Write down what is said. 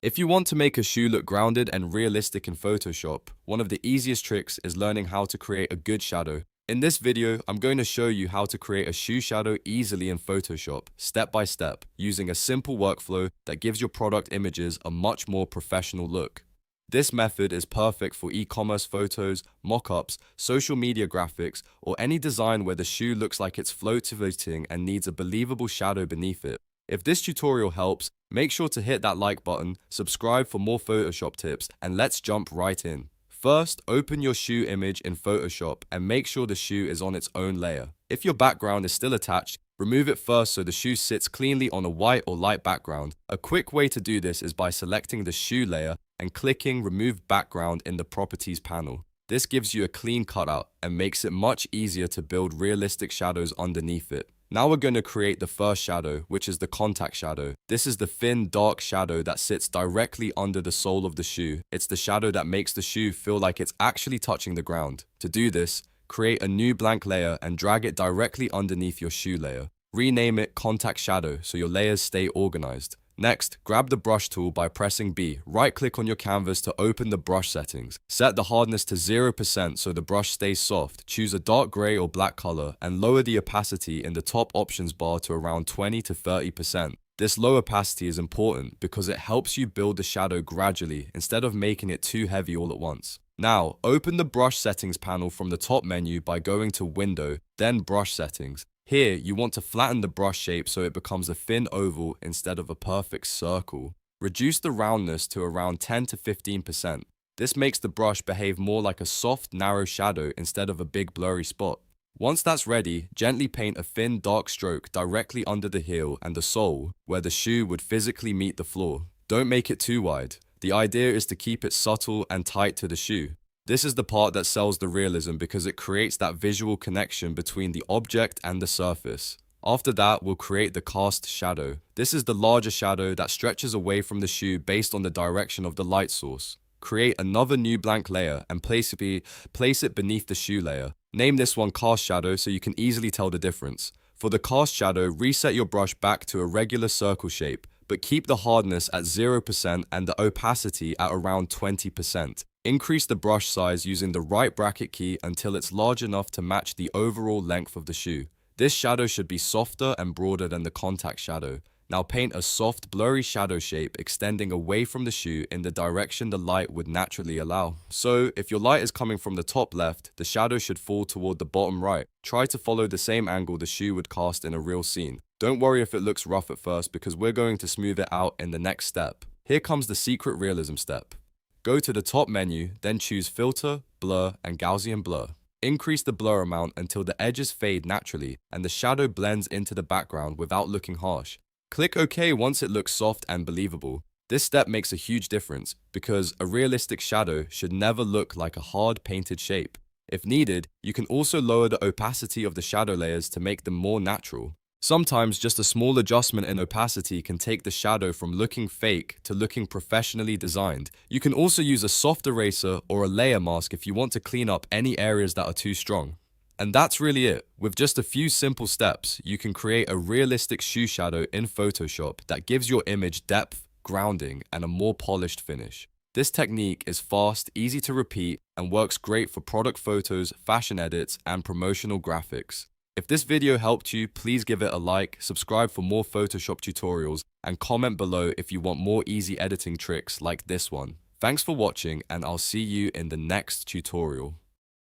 If you want to make a shoe look grounded and realistic in Photoshop, one of the easiest tricks is learning how to create a good shadow. In this video, I'm going to show you how to create a shoe shadow easily in Photoshop, step by step, using a simple workflow that gives your product images a much more professional look. This method is perfect for e-commerce photos, mockups, social media graphics, or any design where the shoe looks like it's floating and needs a believable shadow beneath it. If this tutorial helps, make sure to hit that like button, subscribe for more Photoshop tips, and let's jump right in. First, open your shoe image in Photoshop and make sure the shoe is on its own layer. If your background is still attached, remove it first so the shoe sits cleanly on a white or light background. A quick way to do this is by selecting the shoe layer and clicking Remove Background in the Properties panel. This gives you a clean cutout and makes it much easier to build realistic shadows underneath it. Now we're going to create the first shadow, which is the contact shadow. This is the thin, dark shadow that sits directly under the sole of the shoe. It's the shadow that makes the shoe feel like it's actually touching the ground. To do this, create a new blank layer and drag it directly underneath your shoe layer. Rename it Contact Shadow so your layers stay organized. Next, grab the brush tool by pressing B. Right-click on your canvas to open the brush settings. Set the hardness to 0% so the brush stays soft. Choose a dark gray or black color and lower the opacity in the top options bar to around 20 to 30%. This low opacity is important because it helps you build the shadow gradually instead of making it too heavy all at once. Now, open the brush settings panel from the top menu by going to Window, then Brush Settings. Here, you want to flatten the brush shape so it becomes a thin oval instead of a perfect circle. Reduce the roundness to around 10 to 15%. This makes the brush behave more like a soft, narrow shadow instead of a big blurry spot. Once that's ready, gently paint a thin, dark stroke directly under the heel and the sole, where the shoe would physically meet the floor. Don't make it too wide. The idea is to keep it subtle and tight to the shoe. This is the part that sells the realism because it creates that visual connection between the object and the surface. After that, we'll create the cast shadow. This is the larger shadow that stretches away from the shoe based on the direction of the light source. Create another new blank layer and place it beneath the shoe layer. Name this one cast shadow so you can easily tell the difference. For the cast shadow, reset your brush back to a regular circle shape, but keep the hardness at 0% and the opacity at around 20%. Increase the brush size using the right bracket key until it's large enough to match the overall length of the shoe. This shadow should be softer and broader than the contact shadow. Now paint a soft, blurry shadow shape extending away from the shoe in the direction the light would naturally allow. So, if your light is coming from the top left, the shadow should fall toward the bottom right. Try to follow the same angle the shoe would cast in a real scene. Don't worry if it looks rough at first because we're going to smooth it out in the next step. Here comes the secret realism step. Go to the top menu, then choose Filter, Blur, and Gaussian Blur. Increase the blur amount until the edges fade naturally and the shadow blends into the background without looking harsh. Click OK once it looks soft and believable. This step makes a huge difference because a realistic shadow should never look like a hard painted shape. If needed, you can also lower the opacity of the shadow layers to make them more natural. Sometimes just a small adjustment in opacity can take the shadow from looking fake to looking professionally designed. You can also use a soft eraser or a layer mask if you want to clean up any areas that are too strong. And that's really it. With just a few simple steps, you can create a realistic shoe shadow in Photoshop that gives your image depth, grounding, and a more polished finish. This technique is fast, easy to repeat, and works great for product photos, fashion edits, and promotional graphics. If this video helped you, please give it a like, subscribe for more Photoshop tutorials, and comment below if you want more easy editing tricks like this one. Thanks for watching, and I'll see you in the next tutorial.